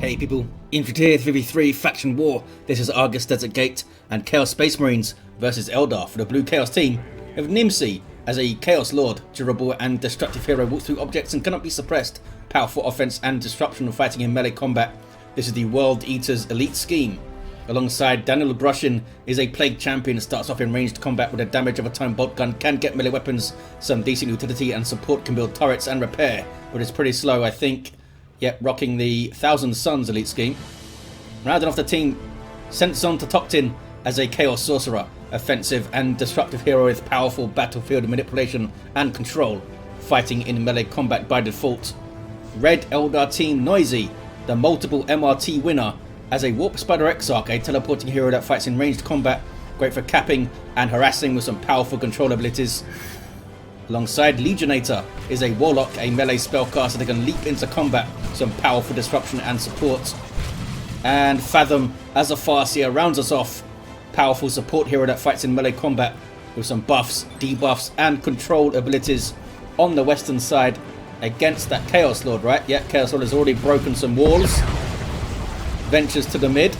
Hey people, Infiltrator 3v3 Faction War. This is Argus Desert Gate and Chaos Space Marines versus Eldar for the Blue Chaos team, with Nimmsi as a Chaos Lord, durable and destructive hero, walks through objects and cannot be suppressed, powerful offense and disruption of fighting in melee combat. This is the World Eater's elite scheme. Alongside DanielGrushin is a Plague Champion that starts off in ranged combat with a damage of a time bolt gun, can get melee weapons, some decent utility and support, can build turrets and repair, but it's pretty slow I think. Yep, rocking the Thousand Suns elite scheme. Rounding off the team, Centzontotochtin as a Chaos Sorcerer, offensive and disruptive hero with powerful battlefield manipulation and control, fighting in melee combat by default. Red Eldar team Nimmsi, the multiple MRT winner, as a Warp Spider Exarch, a teleporting hero that fights in ranged combat, great for capping and harassing with some powerful control abilities. Alongside Legionator is a Warlock, a melee spellcaster that can leap into combat, some powerful disruption and support. And Fathom as a Farseer rounds us off, powerful support hero that fights in melee combat with some buffs, debuffs and control abilities on the western side against that Chaos Lord, right? Yeah, Chaos Lord has already broken some walls. Ventures to the mid.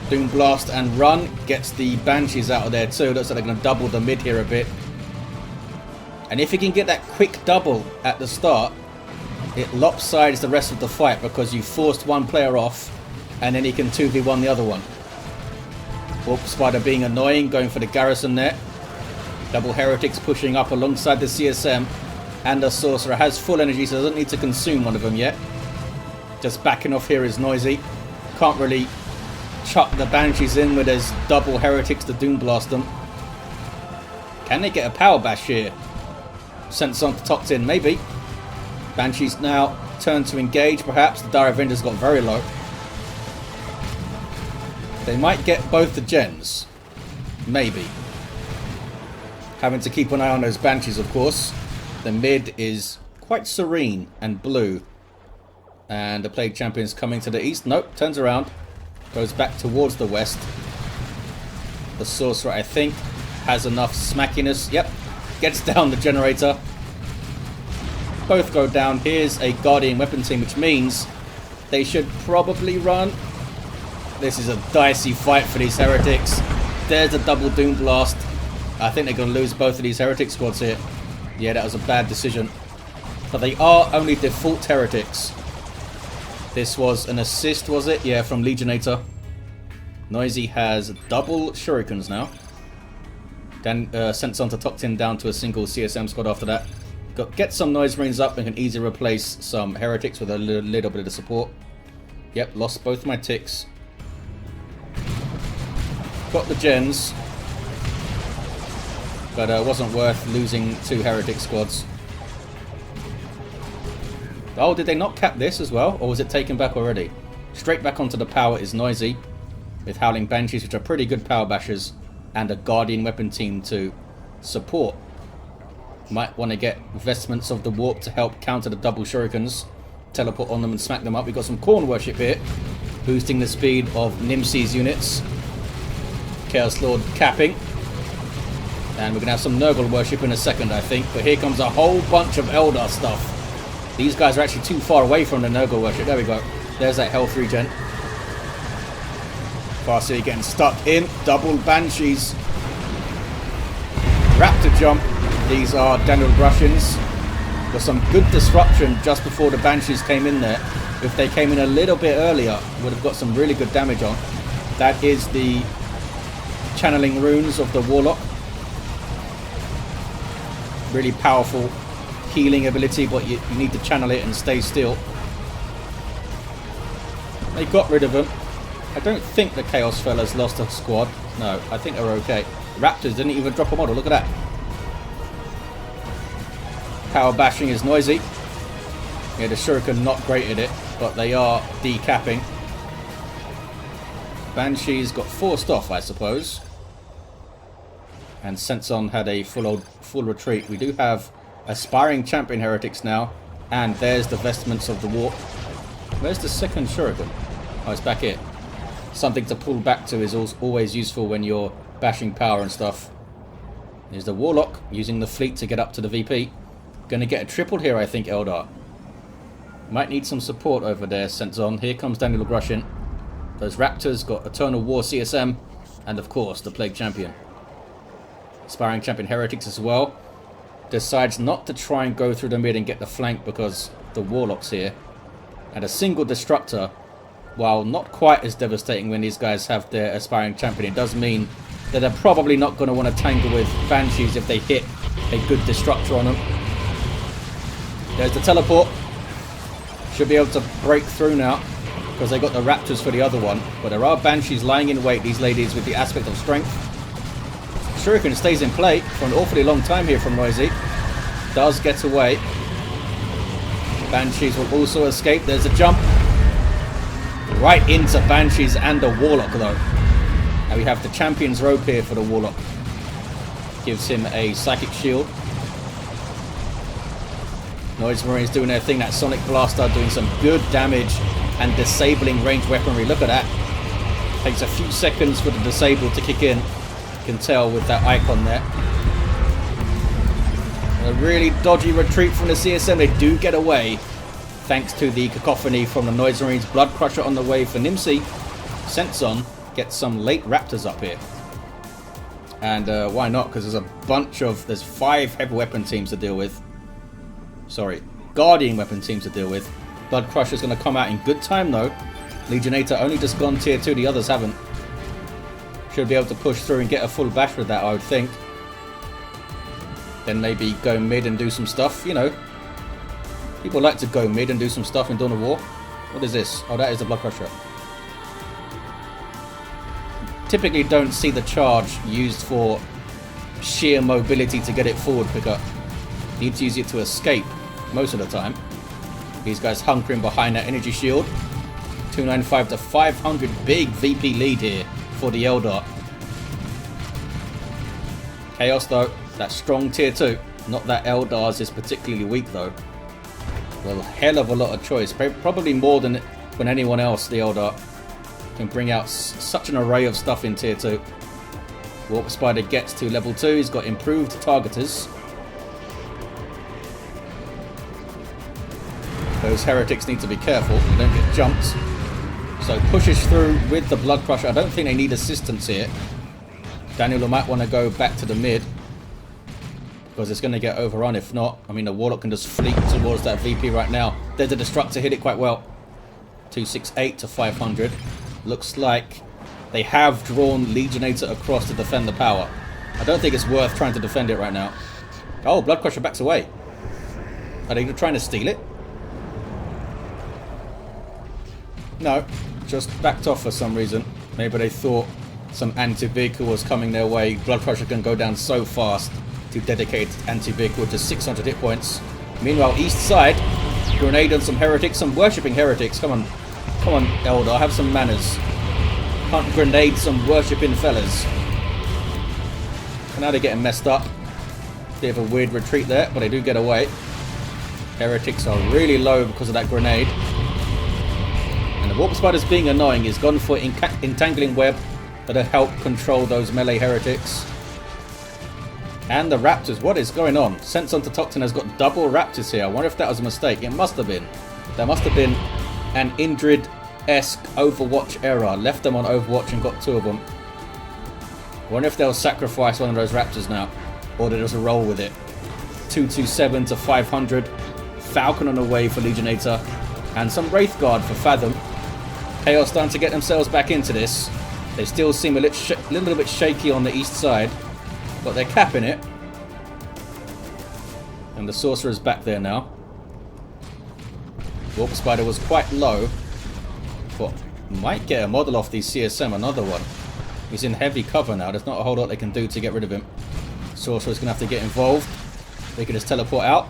Doom Blast and run, gets the Banshees out of there too. Looks like they're going to double the mid here a bit. And if you can get that quick double at the start, it lopsides the rest of the fight because you forced one player off and then he can 2v1 the other one. Warp Spider being annoying, going for the garrison there. Double Heretics pushing up alongside the CSM, and the Sorcerer has full energy so doesn't need to consume one of them yet. Just backing off here is Nimmsi. Can't really chuck the Banshees in where there's double Heretics to Doom Blast them. Can they get a power bash here? Centzontotochtin, maybe. Banshees now turn to engage, perhaps. The Dire Avenger's got very low. They might get both the gens. Maybe. Having to keep an eye on those Banshees, of course. The mid is quite serene and blue. And the Plague Champion's coming to the east. Nope, turns around. Goes back towards the west. The Sorcerer, I think, has enough smackiness. Yep. Gets down the generator. Both go down. Here's a Guardian weapon team, which means they should probably run. This is a dicey fight for these Heretics. There's a double Doom Blast. I think they're going to lose both of these Heretic squads here. Yeah, that was a bad decision. But they are only default Heretics. This was an assist, was it? Yeah, from Legionator. Nimmsi has double Shurikens now. Then Centzontotochtin down to a single CSM squad after that. Get some Noise Marines up and can easily replace some Heretics with a little bit of support. Yep, lost both my ticks. Got the gens. But it wasn't worth losing two Heretic squads. Oh, did they not cap this as well? Or was it taken back already? Straight back onto the power is Nimmsi, with Howling Banshees, which are pretty good power bashers, and a Guardian weapon team to support. Might want to get Vestments of the Warp to help counter the double Shurikens. Teleport on them and smack them up. We've got some Corn Worship here, boosting the speed of Nimmsi's units. Chaos Lord capping. And we're going to have some Nurgle Worship in a second, I think. But here comes a whole bunch of Eldar stuff. These guys are actually too far away from the Nurgle Worship. There we go. There's that Health Regen. Farseer getting stuck in. Double Banshees. Raptor Jump. These are DanielGrushins. With some good disruption just before the Banshees came in there. If they came in a little bit earlier, would have got some really good damage on. That is the channeling runes of the Warlock. Really powerful healing ability, but you need to channel it and stay still. They got rid of them. I don't think the Chaos fellas lost a squad. No, I think they're okay. Raptors didn't even drop a model. Look at that. Power bashing is Nimmsi. Yeah, the Shuriken not great at it, but they are decapping. Banshees got forced off, I suppose. And Centzon had a full retreat. We do have aspiring champion Heretics now. And there's the Vestments of the Warp. Where's the second Shuriken? Oh, it's back here. Something to pull back to is always useful when you're bashing power and stuff. There's the Warlock using the fleet to get up to the VP. Going to get a triple here, I think, Eldar. Might need some support over there, Centzon. Here comes DanielGrushin. Those Raptors got Eternal War CSM, and of course the Plague Champion. Aspiring Champion Heretics as well. Decides not to try and go through the mid and get the flank because the Warlock's here. And a single Destructor, while not quite as devastating when these guys have their Aspiring Champion, it does mean that they're probably not going to want to tangle with Banshees if they hit a good Destructor on them. There's the teleport. Should be able to break through now because they got the Raptors for the other one. But there are Banshees lying in wait, these ladies, with the aspect of strength. Shuriken stays in play for an awfully long time here from Noisy. Does get away. Banshees will also escape. There's a jump. Right into Banshees and the Warlock though. Now we have the Champion's Robe here for the Warlock. Gives him a Psychic Shield. Noise Marines doing their thing. That Sonic Blaster doing some good damage and disabling ranged weaponry. Look at that. Takes a few seconds for the disable to kick in. You can tell with that icon there. A really dodgy retreat from the CSM. They do get away thanks to the cacophony from the Noise Marines. Blood Crusher on the way for Nimmsi. Centzon gets some late Raptors up here. And why not? Because there's 5 heavy weapon teams to deal with. Sorry, Guardian weapon teams to deal with. Blood Crusher's going to come out in good time though. Legionator only just gone tier 2, the others haven't. Should be able to push through and get a full bash with that, I would think. Then maybe go mid and do some stuff, you know. People like to go mid and do some stuff in Dawn of War. What is this? Oh, that is the Blood Crusher. Typically don't see the charge used for sheer mobility to get it forward quicker. Need to use it to escape most of the time. These guys hunkering behind that energy shield. 295 to 500. Big VP lead here for the Eldar. Chaos though. That strong tier 2. Not that Eldar's is particularly weak though. Well, a hell of a lot of choice. Probably more than when anyone else, the Eldar, can bring out such an array of stuff in tier 2. Warp Spider gets to level 2. He's got improved targeters. Those heretics need to be careful. They don't get jumped. So pushes through with the Blood Crusher. I don't think they need assistance here. Daniel might want to go back to the mid. Because it's going to get overrun if not. I mean, the Warlock can just fleet towards that VP right now. There's a Destructor, hit it quite well. 268 to 500. Looks like they have drawn Legionator across to defend the power. I don't think it's worth trying to defend it right now. Oh, Blood Crusher backs away. Are they trying to steal it? No, just backed off for some reason. Maybe they thought some anti-vehicle was coming their way. Blood Crusher can go down so fast to dedicated anti-vehicle to 600 hit points. Meanwhile, east side, grenade on some heretics, some worshipping heretics. Come on, Eldar, have some manners. Can't grenade some worshipping fellas. And now they're getting messed up. Bit of a weird retreat there, but they do get away. Heretics are really low because of that grenade. And the Warp Spider's being annoying. He's gone for Entangling Web that'll help control those melee heretics. And the Raptors, what is going on? Centzontotochtin has got double Raptors here. I wonder if that was a mistake. It must have been. There must have been an Indrid-esque Overwatch error. Left them on Overwatch and got 2 of them. I wonder if they'll sacrifice one of those Raptors now. Or they just roll with it. 227 to 500. Falcon on the way for Legionator. And some Wraith Guard for Fathom. Chaos starting to get themselves back into this. They still seem a little bit shaky on the east side. But they're capping it. And the Sorcerer's back there now. Warp Spider was quite low. But might get a model off the CSM, another one. He's in heavy cover now. There's not a whole lot they can do to get rid of him. Sorcerer's going to have to get involved. They can just teleport out.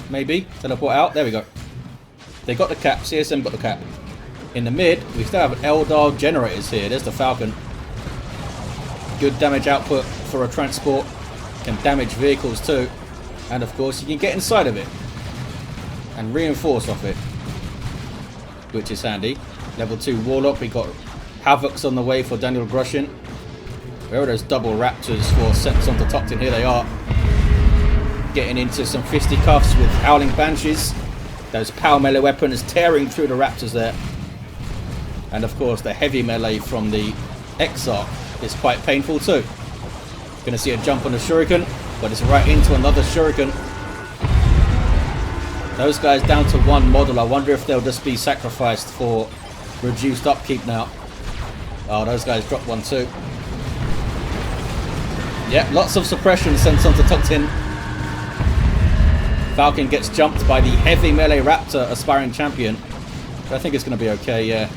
Maybe. Teleport out. There we go. They got the cap. CSM got the cap. In the mid, we still have Eldar generators here. There's the Falcon. Good damage output for a transport. Can damage vehicles too. And of course, you can get inside of it. And reinforce off it. Which is handy. Level 2 Warlock. We got Havocs on the way for DanielGrushin. Where are those double Raptors for Centzontotochtin? Here they are. Getting into some fisticuffs with Howling Banshees. Those power melee weapons tearing through the Raptors there. And of course the heavy melee from the Exarch is quite painful too. Gonna see a jump on the Shuriken, but it's right into another Shuriken. Those guys down to one model. I wonder if they'll just be sacrificed for reduced upkeep now. Oh, those guys dropped one too. Yep, lots of suppression. Centzontotochtin. Falcon gets jumped by the heavy melee Raptor aspiring champion. But I think it's going to be okay, yeah.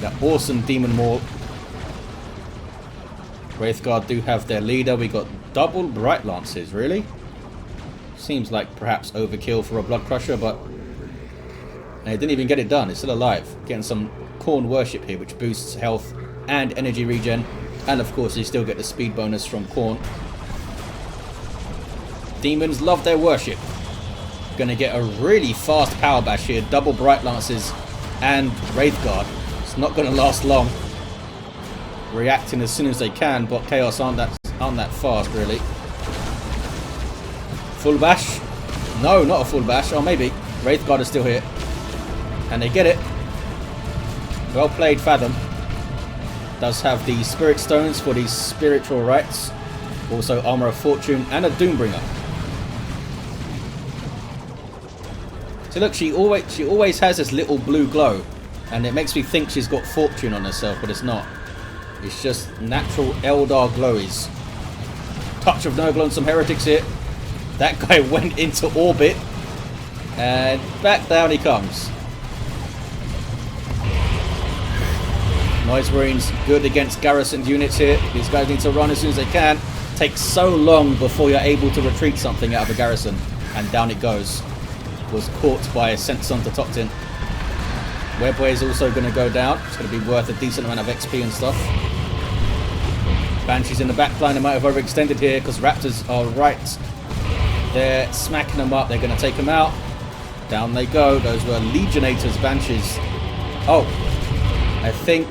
That awesome Demon Maul. Wraithguard do have their leader. We got double Bright Lances, really? Seems like perhaps overkill for a Blood Crusher, but it didn't even get it done. It's still alive. Getting some Khorne worship here, which boosts health and energy regen. And of course, you still get the speed bonus from Khorne. Demons love their worship. Gonna get a really fast power bash here. Double Bright Lances and Wraithguard. It's not gonna last long. Reacting as soon as they can, but Chaos aren't that fast, really. Full bash? No, not a full bash. Oh, maybe. Wraithguard is still here. And they get it. Well played, Fathom. Does have the Spirit Stones for these spiritual rights. Also Armor of Fortune and a Doombringer. So look, she always has this little blue glow. And it makes me think she's got Fortune on herself, but it's not. It's just natural Eldar glowies. Touch of no glow on some heretics here. That guy went into orbit. And back down he comes. Noise Marines good against garrisoned units here. These guys need to run as soon as they can. Takes so long before you're able to retreat something out of a garrison. And down it goes. Was caught by a Centzontotochtin. Webway is also going to go down. It's going to be worth a decent amount of XP and stuff. Banshees in the back line. They might have overextended here because Raptors are right. They're smacking them up. They're going to take them out. Down they go. Those were Legionators, Banshees. Oh, I think...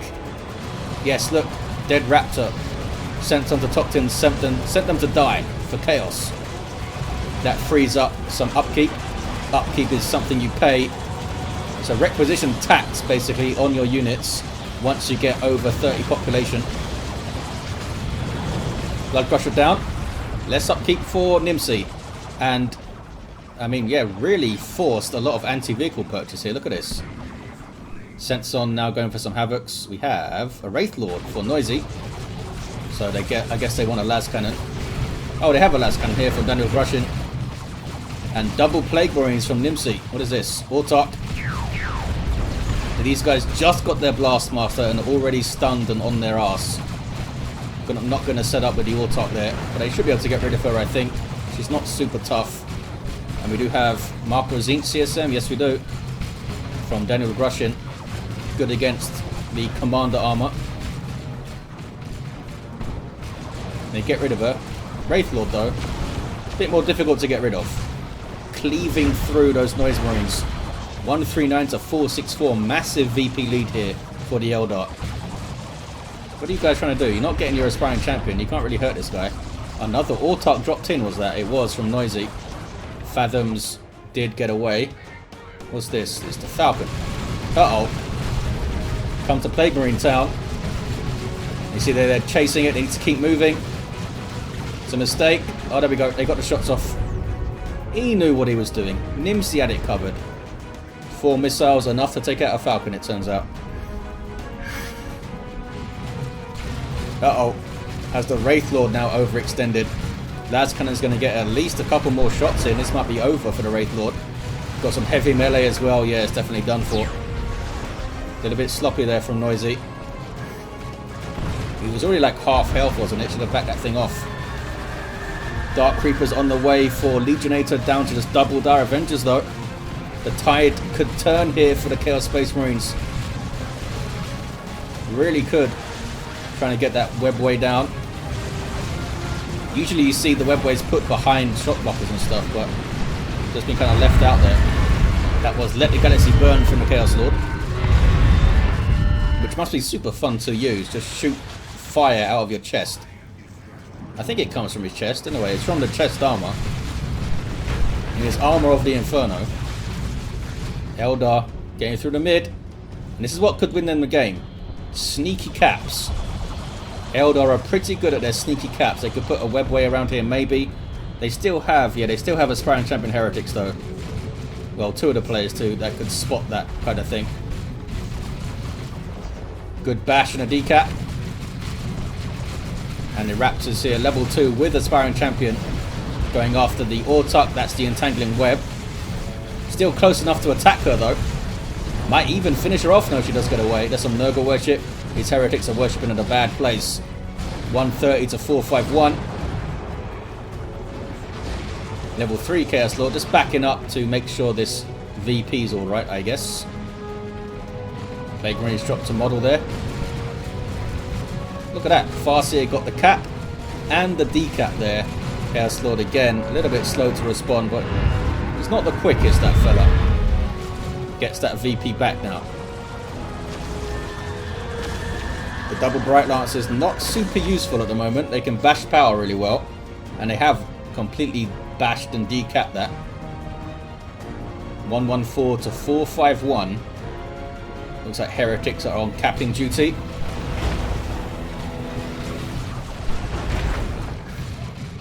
Yes, look. Dead Raptor. Centzontotochtin sent them to die for Chaos. That frees up some upkeep. Upkeep is something you pay. It's a requisition tax, basically, on your units once you get over 30 population. Blood Crusher down. Less upkeep for Nimmsi. And, I mean, yeah, really forced a lot of anti-vehicle purchase here. Look at this. Centzon now going for some Havocs. We have a Wraith Lord for Noisy. So they get, I guess they want a Las Cannon. Oh, they have a Las Cannon here from DanielGrushin. And double Plague Marines from Nimmsi. What is this? Autarch. These guys just got their Blastmaster and already stunned and on their ass. I'm not going to set up with the Autarch there. But they should be able to get rid of her, I think. She's not super tough. And we do have Marco Zink CSM. Yes, we do. From DanielGrushin. Good against the Commander Armor. They get rid of her. Wraith Lord, though. A bit more difficult to get rid of. Cleaving through those Noise Marines. 139 to 464. Massive VP lead here for the Eldar. What are you guys trying to do? You're not getting your aspiring champion. You can't really hurt this guy. Another Autarch dropped in, was that? It was from Noisy. Fathoms did get away. What's this? It's the Falcon. Uh-oh. Come to Plague Marine Town. You see they're chasing it. They need to keep moving. It's a mistake. Oh, there we go. They got the shots off. He knew what he was doing. Nimmsi had it covered. 4 missiles, enough to take out a Falcon, it turns out. Uh-oh. Has the Wraith Lord now overextended. Las Cannon's going to get at least a couple more shots in. This might be over for the Wraith Lord. Got some heavy melee as well. Yeah, it's definitely done for. Did a bit sloppy there from Noisy. He was already like half health, wasn't it? Should have backed that thing off. Dark Creepers on the way for Legionator, down to just double Dire Avengers though. The tide could turn here for the Chaos Space Marines. Really could. Trying to get that webway down. Usually you see the webways put behind shot blockers and stuff, but just been kind of left out there. That was Let the Galaxy Burn from the Chaos Lord. Which must be super fun to use. Just shoot fire out of your chest. I think it comes from his chest. Anyway, it's from the chest armor. And his Armor of the Inferno. Eldar getting through the mid. And this is what could win them the game. Sneaky caps. Eldar are pretty good at their sneaky caps. They could put a webway around here maybe. They still have aspiring champion heretics though. Well, 2 of the players too that could spot that kind of thing. Good bash and a decap. And the Raptors here, level 2 with aspiring champion. Going after the Autuck, that's the entangling web. Still close enough to attack her though. Might even finish her off. No, she does get away. There's some Nurgle worship. These heretics are worshipping in a bad place. 130 to 451. Level 3 Chaos Lord, just backing up to make sure this VP's alright, I guess. Plague Marines dropped a model there. Look at that. Farseer got the cap and the decap there. Chaos Lord again, a little bit slow to respond, but he's not the quickest, that fella. Gets that VP back now. The double Bright Lance is not super useful at the moment. They can bash power really well, and they have completely bashed and decapped that. 114 to 451. Looks like heretics are on capping duty.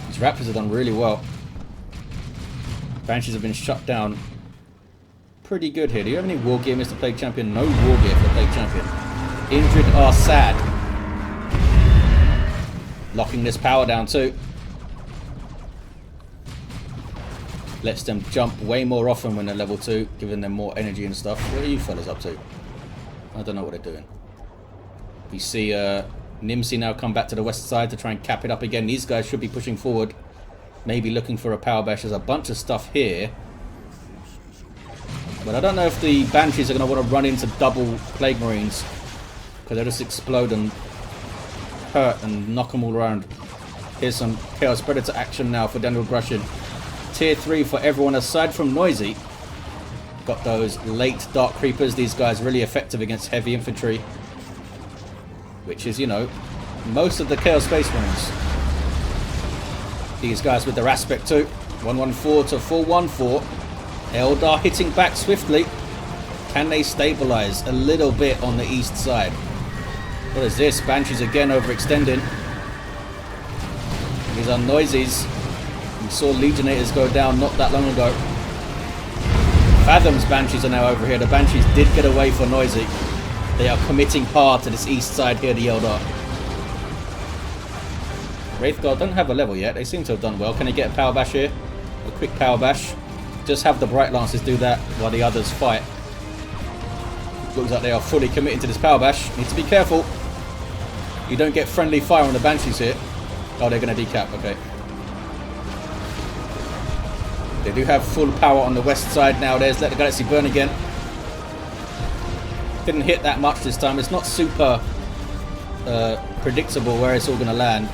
These Raptors have done really well. Banshees have been shut down pretty good here. Do you have any war gear, Mr. Plague Champion? No war gear for the Plague Champion. Injured are sad. Locking this power down too. Lets them jump way more often when they're level 2, giving them more energy and stuff. What are you fellas up to? I don't know what they're doing. We see Nimmsi now come back to the west side to try and cap it up again. These guys should be pushing forward. Maybe looking for a power bash. There's a bunch of stuff here. But I don't know if the Banshees are going to want to run into double Plague Marines, because they'll just explode and hurt and knock them all around. Here's some Chaos Predator action now for DanielGrushin. Tier 3 for everyone aside from Noisy. Got those late Dark Creepers. These guys really effective against heavy infantry, which is, you know, most of the Chaos Space Marines. These guys with their aspect too. 114 to 414. Eldar hitting back swiftly. Can they stabilize a little bit on the east side? What is this? Banshees again overextending. These are Noisies. We saw Legionators go down not that long ago. Fathom's Banshees are now over here. The Banshees did get away for Noisy. They are committing hard to this east side here, the Eldar. Wraithguard don't have a level yet. They seem to have done well. Can they get a power bash here? A quick power bash. Just have the Bright Lancers do that while the others fight. Looks like they are fully committed to this power bash. Need to be careful. You don't get friendly fire on the Banshees here. Oh, they're going to decap. Okay. They do have full power on the west side now. There's Let the Galaxy Burn again. Didn't hit that much this time. It's not super predictable where it's all going to land.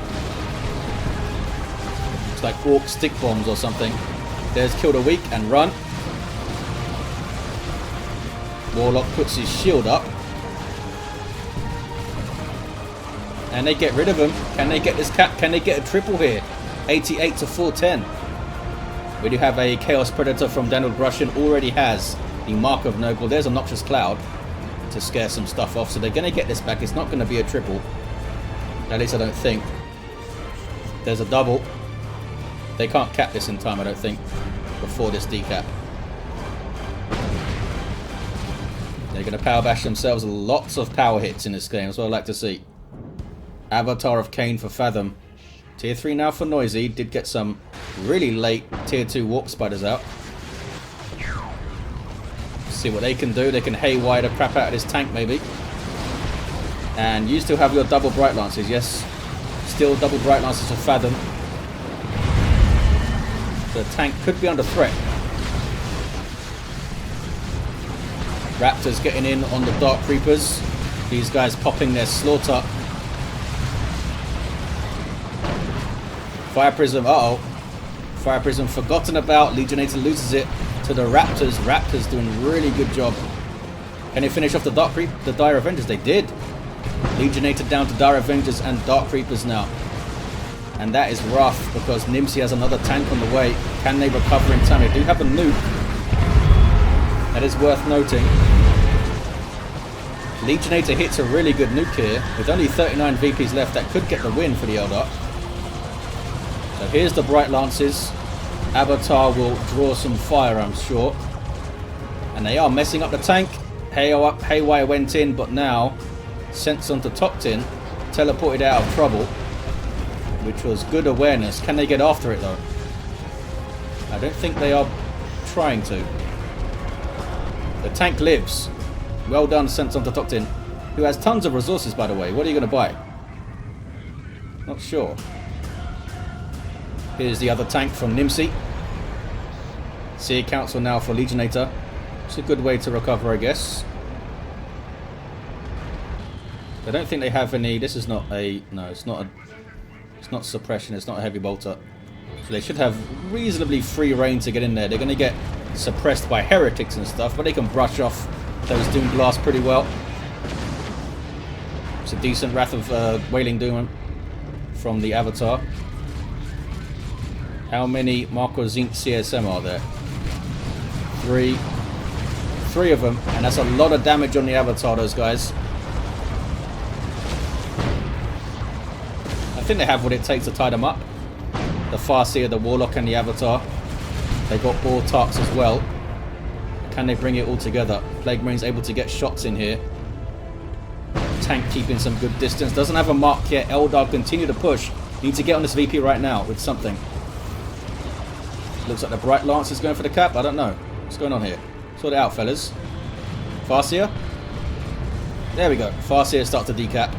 It's like Orc stick bombs or something. There's Killed a Weak and run. Warlock puts his shield up. And they get rid of him. Can they get this cap? Can they get a triple here? 88 to 410. We do have a Chaos Predator from DanielGrushin. Already has the Mark of Nurgle. There's a Noxious Cloud to scare some stuff off. So they're going to get this back. It's not going to be a triple. At least I don't think. There's a double. They can't cap this in time, I don't think, before this decap. They're going to power bash themselves. Lots of power hits in this game. That's what I'd like to see. Avatar of Cain for Fathom. Tier 3 now for Noisy. Did get some really late Tier 2 Walk Spiders out. See what they can do. They can haywire the crap out of this tank, maybe. And you still have your double Bright Lancers, yes. Still double Bright Lancers for Fathom. The tank could be under threat. Raptors getting in on the Dark Creepers. These guys popping their slaughter. Fire Prism, uh-oh. Fire Prism forgotten about. Legionator loses it to the Raptors. Raptors doing a really good job. Can they finish off the Dire Avengers? They did. Legionator down to Dire Avengers and Dark Creepers now. And that is rough because Nimmsi has another tank on the way. Can they recover in time? They do have a nuke. That is worth noting. Legionator hits a really good nuke here. With only 39 VPs left, that could get the win for the Eldar. So here's the Bright Lances. Avatar will draw some fire, I'm sure. And they are messing up the tank. Haywire went in, but now Centzontotochtin teleported out of trouble, which was good awareness. Can they get after it though? I don't think they are trying to. The tank lives. Well done, Centzontotochtin, who has tons of resources, by the way. What are you going to buy? Not sure. Here's the other tank from Nimmsi. Seer Council now for Legionator. It's a good way to recover, I guess. I don't think they have any. This is not a. No, it's not a. It's not suppression. It's not a heavy bolter. So they should have reasonably free reign to get in there. They're going to get suppressed by heretics and stuff, but they can brush off those Doom Blasts pretty well. It's a decent Wrath of Wailing Doom from the Avatar. How many Marco Zinc CSM are there? Three of them, and that's a lot of damage on the Avatar, those guys. I think they have what it takes to tie them up. The Farseer, the Warlock, and the Avatar. They got Autarchs as well. Can they bring it all together? Plague Marine's able to get shots in here. Tank keeping some good distance. Doesn't have a mark yet. Eldar continue to push. Need to get on this VP right now with something. Looks like the Bright Lance is going for the cap. I don't know. What's going on here? Sort it out, fellas. Farseer? There we go. Farseer starts to decap.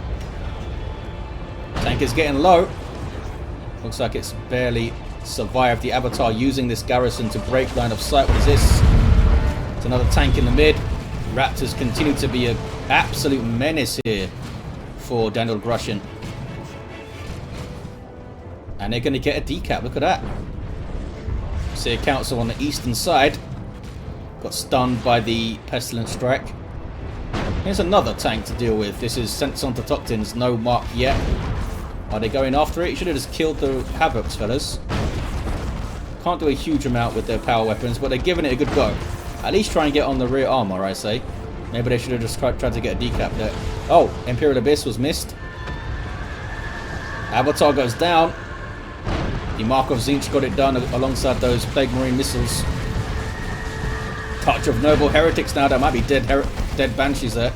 Tank is getting low. Looks like it's barely survived. The Avatar using this garrison to break line of sight. What is this? It's another tank in the mid. Raptors continue to be an absolute menace here for DanielGrushin. And they're going to get a decap. Look at that. Seer Council on the eastern side. Got stunned by the Pestilence Strike. Here's another tank to deal with. This is Centzontotochtin's. No mark yet. Are they going after it? You should have just killed the Havocs, fellas. Can't do a huge amount with their power weapons, but they're giving it a good go. At least try and get on the rear armor, I say. Maybe they should have just tried to get a decap there. Oh, Imperial Abyss was missed. Avatar goes down. The Mark of Zinch got it done alongside those Plague Marine missiles. Touch of Noble Heretics now. That might be dead Banshees there.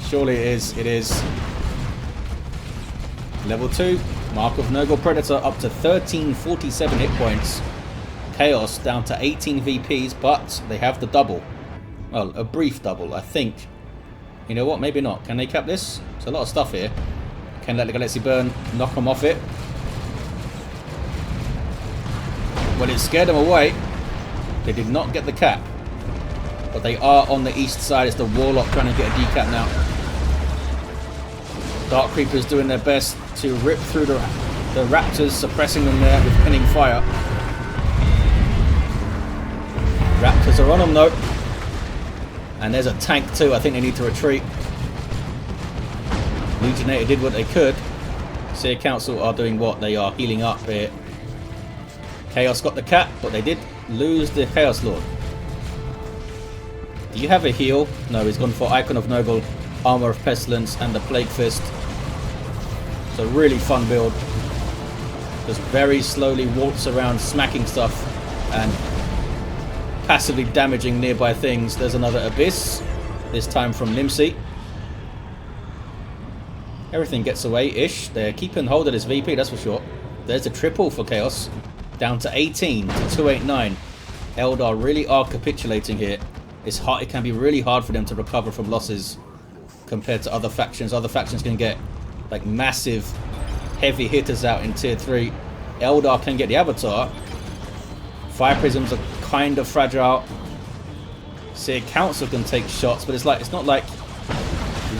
Surely it is. It is. Level 2. Mark of Noble Predator up to 1347 hit points. Chaos down to 18 VPs, but they have the double. Well, a brief double, I think. You know what? Maybe not. Can they cap this? There's a lot of stuff here. Can let the Galaxy burn, knock them off it. Well, it scared them away. They did not get the cap. But they are on the east side. It's the Warlock trying to get a decap now. Dark Creepers doing their best to rip through the Raptors, suppressing them there with pinning fire. Raptors are on them though. And there's a tank too. I think they need to retreat. Legionator did what they could. Seer Council are doing what? They are healing up here. Chaos got the cap, but they did lose the Chaos Lord. Do you have a heal? No, he's gone for Icon of Noble, Armor of Pestilence, and the Plague Fist. It's a really fun build. Just very slowly waltz around, smacking stuff and passively damaging nearby things. There's another Abyss, this time from Nimmsi. Everything gets away-ish. They're keeping hold of this VP, that's for sure. There's a triple for Chaos. Down to 18 to 289. Eldar really are capitulating here. It's hard. It can be really hard for them to recover from losses compared to other factions. Other factions can get like massive heavy hitters out in tier 3. Eldar can get the Avatar. Fire Prisms are kind of fragile. Seer Council can take shots, but it's not like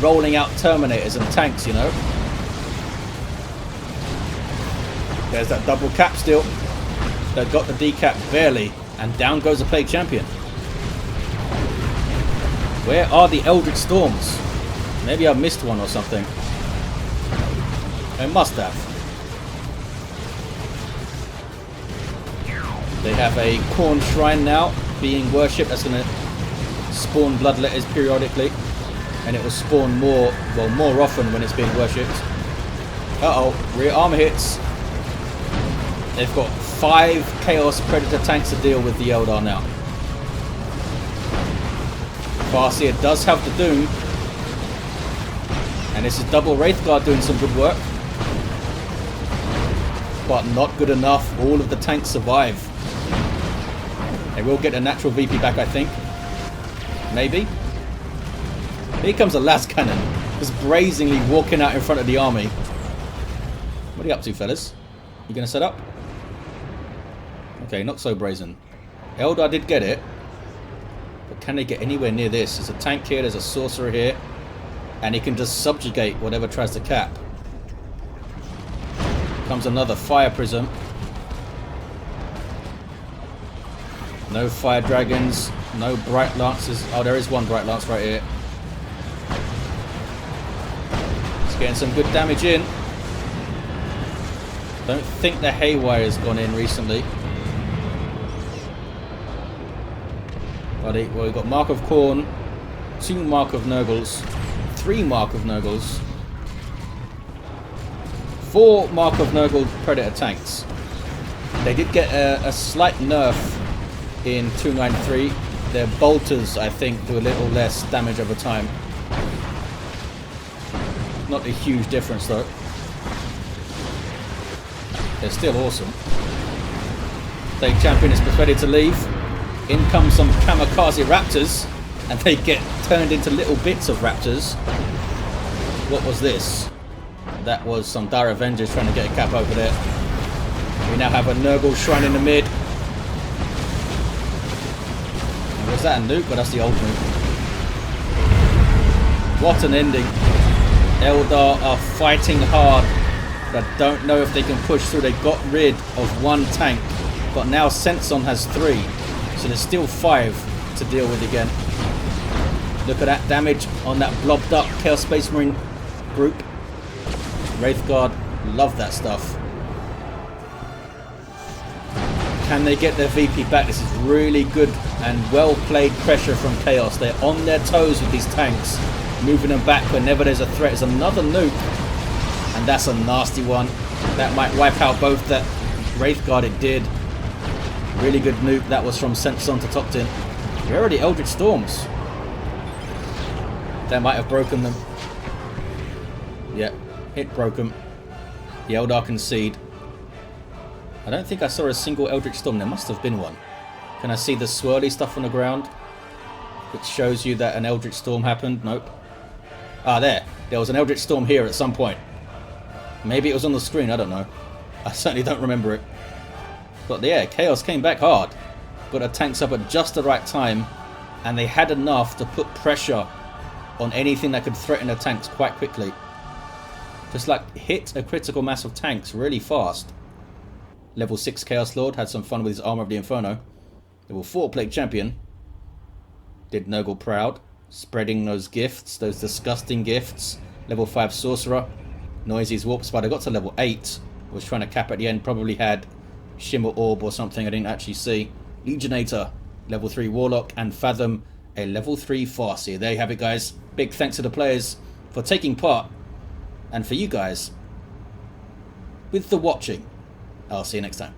rolling out Terminators and tanks, you know. There's that double cap still. They've got the decap barely, and down goes the Plague Champion. Where are the Eldritch Storms? Maybe I missed one or something. I must have. They have a Khorne Shrine now. being worshipped, that's going to spawn bloodletters periodically. And it will spawn more often when it's being worshipped. Uh-oh, rear armor hits. They've got 5 Chaos Predator tanks to deal with the Eldar now. Farseer does have the Doom. And this is double Wraithguard doing some good work. But not good enough. All of the tanks survive. They will get a natural VP back, I think. Maybe. Here comes a las cannon. Just brazenly walking out in front of the army. What are you up to, fellas? You going to set up? Okay, not so brazen. Eldar did get it. But can they get anywhere near this? There's a tank here, there's a Sorcerer here. And he can just subjugate whatever tries to cap. Comes another Fire Prism. No Fire Dragons. No Bright Lances. Oh, there is one Bright Lance right here. It's getting some good damage in. Don't think the Haywire has gone in recently. But well, we've got Mark of Khorne, 2 Mark of Nurgles, 3 Mark of Nurgles, 4 Mark of Nurgle Predator tanks. They did get a slight nerf in 293. Their bolters, I think, do a little less damage over time. Not a huge difference, though. They're still awesome. State champion is ready to leave. In come some kamikaze raptors, and they get turned into little bits of raptors. What was this? That was some Dire Avengers trying to get a cap over there. We now have a Nurgle Shrine in the mid. Was that a nuke? But that's the old nuke. What an ending. Eldar are fighting hard, but don't know if they can push through. They got rid of 1 tank, but now Centzon has 3. So there's still 5 to deal with again. Look at that damage on that blobbed up Chaos Space Marine group. Wraithguard, love that stuff. Can they get their VP back? This is really good and well played pressure from Chaos. They're on their toes with these tanks, moving them back whenever there's a threat. There's another nuke, and that's a nasty one. That might wipe out both that Wraithguard. It did. Really good nuke. That was from Centzontotochtin. Where are the Eldritch Storms? That might have broken them. Yeah, hit broke them. The Eldar concede. I don't think I saw a single Eldritch Storm. There must have been one. Can I see the swirly stuff on the ground? Which shows you that an Eldritch Storm happened? Nope. Ah, there. There was an Eldritch Storm here at some point. Maybe it was on the screen. I don't know. I certainly don't remember it. But yeah, Chaos came back hard. Got their tanks up at just the right time. And they had enough to put pressure on anything that could threaten the tanks quite quickly. Just like hit a critical mass of tanks really fast. Level 6 Chaos Lord had some fun with his Armor of the Inferno. Level 4 Plague Champion did Nurgle proud, spreading those gifts, those disgusting gifts. Level 5 Sorcerer, Noisy's Warp Spider got to level 8, was trying to cap at the end, probably had Shimmer Orb or something I didn't actually see. Legionator, level 3 Warlock, and Fathom, a level 3 Farseer. There you have it, guys. Big thanks to the players for taking part, and for you guys with the watching. I'll see you next time.